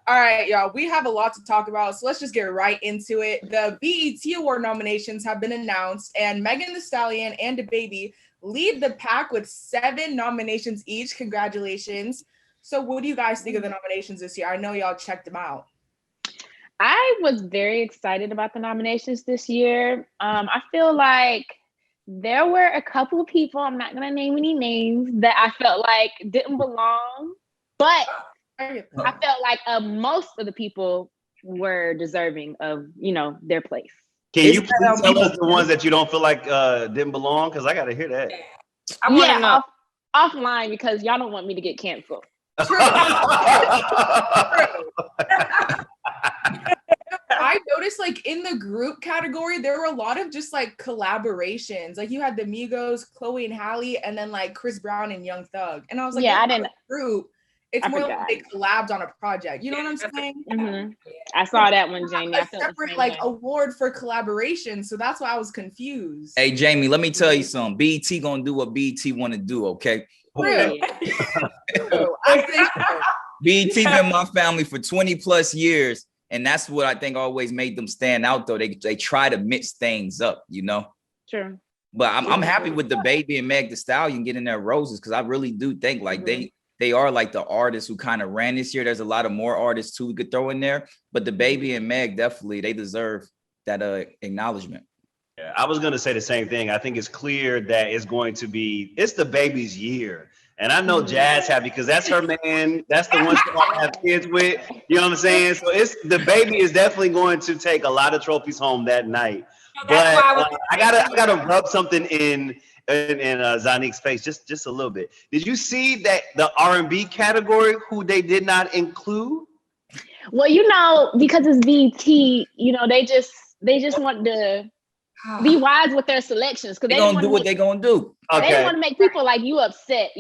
All right, y'all, we have a lot to talk about, so let's just get right into it. The BET Award nominations have been announced, and Megan Thee Stallion and DaBaby lead the pack with 7 nominations each. Congratulations. So what do you guys think of the nominations this year? I know y'all checked them out. I was very excited about the nominations this year. I feel like there were a couple of people, I'm not going to name any names, that I felt like didn't belong, but I felt like most of the people were deserving of, their place. Can you please tell us the ones that you don't feel like didn't belong? Because I got to hear that. Offline, because y'all don't want me to get canceled. True. I noticed, like, in the group category, there were a lot of just like collaborations. Like, you had the Migos, Chloe and Halle, and then like Chris Brown and Young Thug. And I was like, I didn't. Group. It's more like they collabed on a project. You know what I'm saying? Mm-hmm. I saw that one, Jamie. A separate like award for collaboration, so that's why I was confused. Hey, Jamie, let me tell you something. BET gonna do what BET want to do, okay? True. BET been my family for 20 plus years, and that's what I think always made them stand out. Though they try to mix things up, Sure. But I'm happy with DaBaby and Meg Thee Stallion getting their roses, because I really do think like they are like the artists who kind of ran this year. There's a lot of more artists too we could throw in there, but DaBaby and Meg definitely they deserve that acknowledgement. Yeah, I was gonna say the same thing. I think it's clear that it's DaBaby's year. And I know Jazz happy because that's her man. That's the one she want to have kids with. You know what I'm saying? So DaBaby is definitely going to take a lot of trophies home that night. But I gotta rub something in Zanique's face just a little bit. Did you see that the R&B category who they did not include? Well, because it's BT, they just want to be wise with their selections, because they gonna do what they gonna do. Okay. They want to make people like you upset,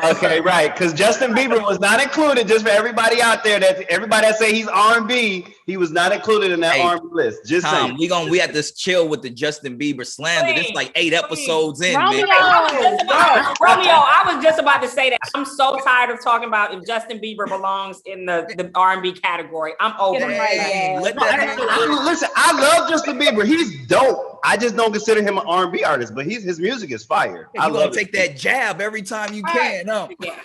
Okay, right. Because Justin Bieber was not included. Just for everybody out there, everybody that say he's R&B, he was not included in that R&B list. Just saying. We have to chill with the Justin Bieber slander. This is like 8 episodes in, Romeo, man. I was just about to say that. I'm so tired of talking about if Justin Bieber belongs in the R&B category. I'm over it. Listen, I love Justin Bieber. He's dope. I just don't consider him an R&B artist, but his music is fire. I love take that jab every time you can. Yeah.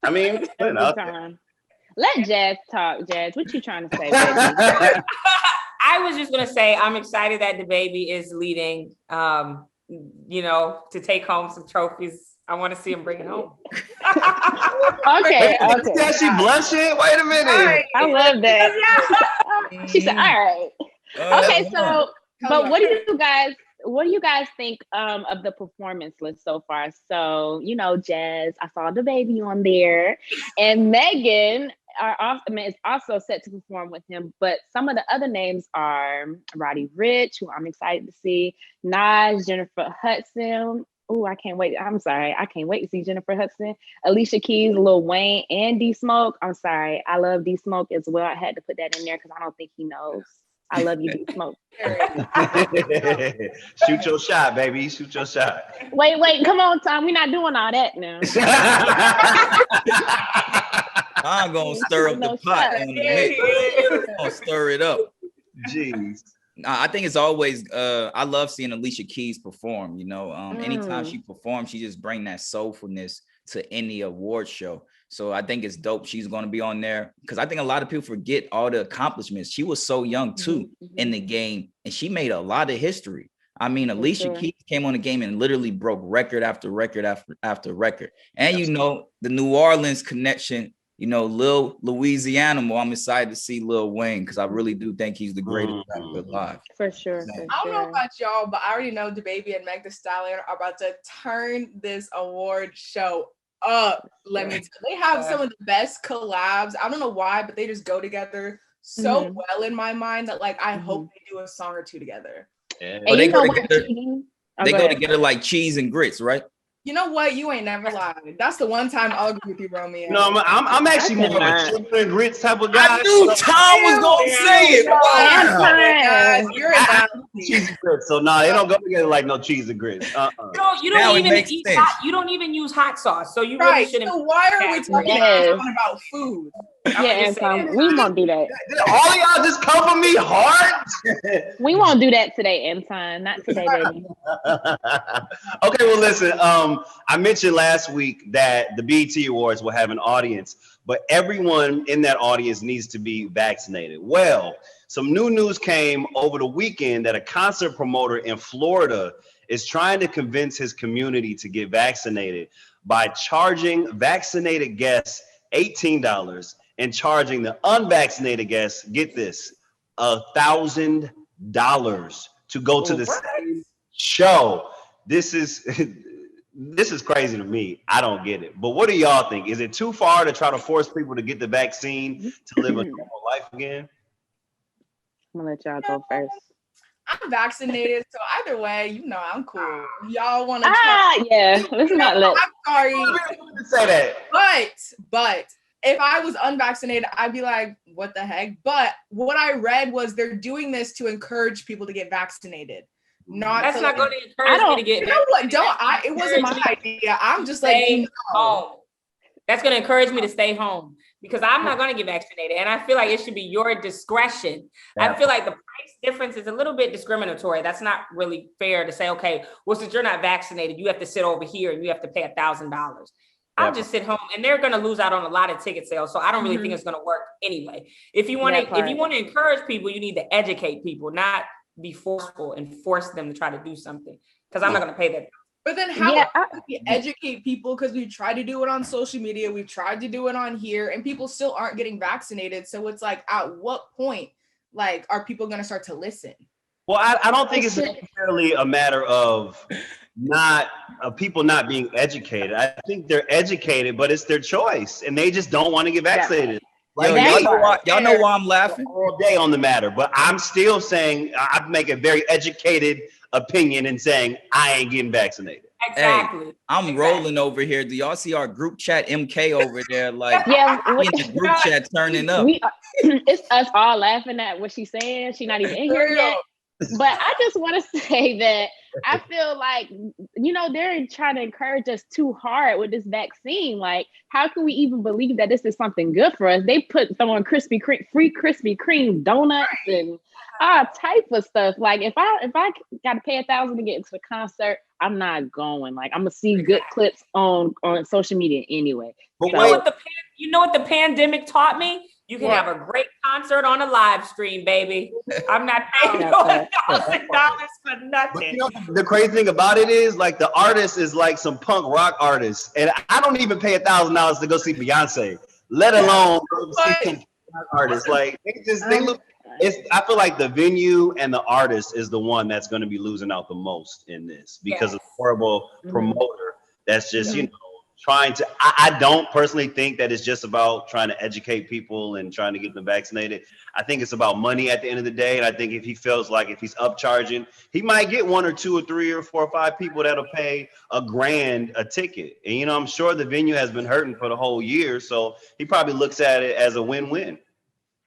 I mean, let Jazz talk. Jazz, what you trying to say, baby? I was just gonna say I'm excited that DaBaby is leading. To take home some trophies. I want to see him bring it home. Okay. Yeah, she blushing. Wait a minute. Right. I love that. She said, "All right." Okay, so, but what do you guys think of the performance list so far? So, Jazz, I saw DaBaby on there, and Megan is also set to perform with him. But some of the other names are Roddy Ricch, who I'm excited to see, Nas, Jennifer Hudson. Oh, I can't wait. I'm sorry. I can't wait to see Jennifer Hudson, Alicia Keys, Lil Wayne, and D Smoke. I'm sorry. I love D Smoke as well. I had to put that in there because I don't think he knows. I love you, D Smoke. Shoot your shot, baby. Shoot your shot. Wait. Come on, Tom. We're not doing all that now. I'm going to stir up the pot. I'm going to stir it up. Jeez. I think it's always, I love seeing Alicia Keys perform, anytime she performs, she just bring that soulfulness to any award show. So I think it's dope. She's going to be on there because I think a lot of people forget all the accomplishments. She was so young too in the game, and she made a lot of history. I mean, Alicia Keys came on the game and literally broke record after record after record. And the New Orleans connection, Lil Louisiana, I'm excited to see Lil Wayne because I really do think he's the greatest rapper alive. For sure. I don't know about y'all, but I already know DaBaby and Meg Thee Stallion are about to turn this award show up. Let me tell you, they have some of the best collabs. I don't know why, but they just go together so well in my mind that I hope they do a song or two together. Yeah. Well, they go together like cheese and grits, right? You know what? You ain't never lied. That's the one time I'll agree with you, Romeo. No, I'm actually more of a sugar and grits type of guy. I knew Tom was gonna say it. Wow. You're cheese and grits. So they don't go together like no cheese and grits. You don't even use hot sauce, so you really shouldn't. So why are we talking about food? Yeah, Anton, we won't do that. Did all of y'all just come for me hard? We won't do that today, Anton. Not today, baby. Okay, well, listen. I mentioned last week that the BET Awards will have an audience, but everyone in that audience needs to be vaccinated. Well, some new news came over the weekend that a concert promoter in Florida is trying to convince his community to get vaccinated by charging vaccinated guests $18 and charging the unvaccinated guests, get this, $1,000 to go to the same show. This is crazy to me. I don't get it. But what do y'all think? Is it too far to try to force people to get the vaccine to live a normal life again? I'm gonna let y'all go first. I'm vaccinated, so either way, you know, I'm cool. Y'all want to? Yeah. Let's not let. I'm sorry to say that. But if I was unvaccinated, I'd be like, what the heck? But what I read was they're doing this to encourage people to get vaccinated. That's not going to encourage me to get. You know what? It wasn't my idea. I'm just like, home. That's going to encourage me to stay home because I'm not going to get vaccinated. And I feel like it should be your discretion. Yeah. I feel like the price difference is a little bit discriminatory. That's not really fair to say, okay, well, since you're not vaccinated, you have to sit over here and you have to pay $1,000. I'll just sit home, and they're going to lose out on a lot of ticket sales. So I don't really think it's going to work anyway. If you want to encourage people, you need to educate people, not be forceful and force them to try to do something. Because I'm not going to pay that. But then how do we educate people? Because we try to do it on social media, we've tried to do it on here, and people still aren't getting vaccinated. So it's like, at what point, like, are people going to start to listen? Well, I don't think it's necessarily a matter of people not being educated. I think they're educated, but it's their choice, and they just don't want to get vaccinated. Like, y'all know why I'm laughing all day on the matter, but I'm still saying I make a very educated opinion and saying I ain't getting vaccinated. Exactly. Hey, I'm rolling over here. Do y'all see our group chat MK over there? Like, in the group chat turning up. It's us all laughing at what she's saying. She's not even in here yet. But I just want to say that I feel like, you know, they're trying to encourage us too hard with this vaccine. Like, how can we even believe that this is something good for us? They throwing free Krispy Kreme donuts and all type of stuff. Like, if I got to pay $1,000 to get into a concert, I'm not going. Like, I'm gonna see good clips on social media anyway. But you know what the pandemic taught me? You can have a great concert on a live stream, baby. I'm not paying $1,000 for nothing. But, you know, the crazy thing about it is, like, the artist is like some punk rock artist, and I don't even pay $1,000 to go see Beyonce, let alone go see some artists. Like, they look. I feel like the venue and the artist is the one that's going to be losing out the most in this because of the horrible promoter that's just, you know, trying to. I don't personally think that it's just about trying to educate people and trying to get them vaccinated. I think it's about money at the end of the day. And I think if he feels like if he's upcharging, he might get 1 or 2 or 3 or 4 or 5 people that'll pay $1,000 a ticket. And, you know, I'm sure the venue has been hurting for the whole year. So he probably looks at it as a win-win.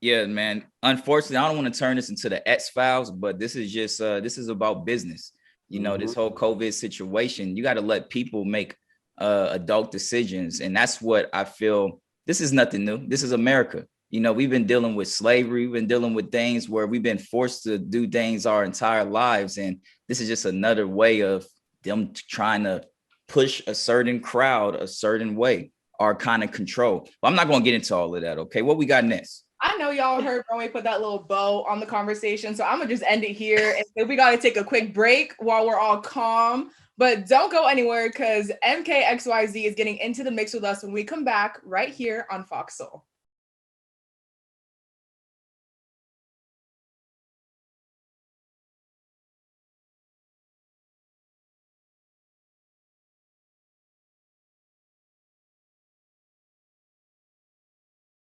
Yeah, man. Unfortunately, I don't want to turn this into the X-Files, but this is just this is about business. You know, this whole COVID situation, you got to let people make adult decisions. And that's what I feel. This is nothing new. This is America. You know, we've been dealing with slavery. We've been dealing with things where we've been forced to do things our entire lives. And this is just another way of them trying to push a certain crowd a certain way or kind of control. But I'm not going to get into all of that. Okay, what we got next? I know y'all heard Romy put that little bow on the conversation, so I'm gonna just end it here. And we gotta take a quick break while we're all calm. But don't go anywhere because MKXYZ is getting into the mix with us when we come back right here on Fox Soul.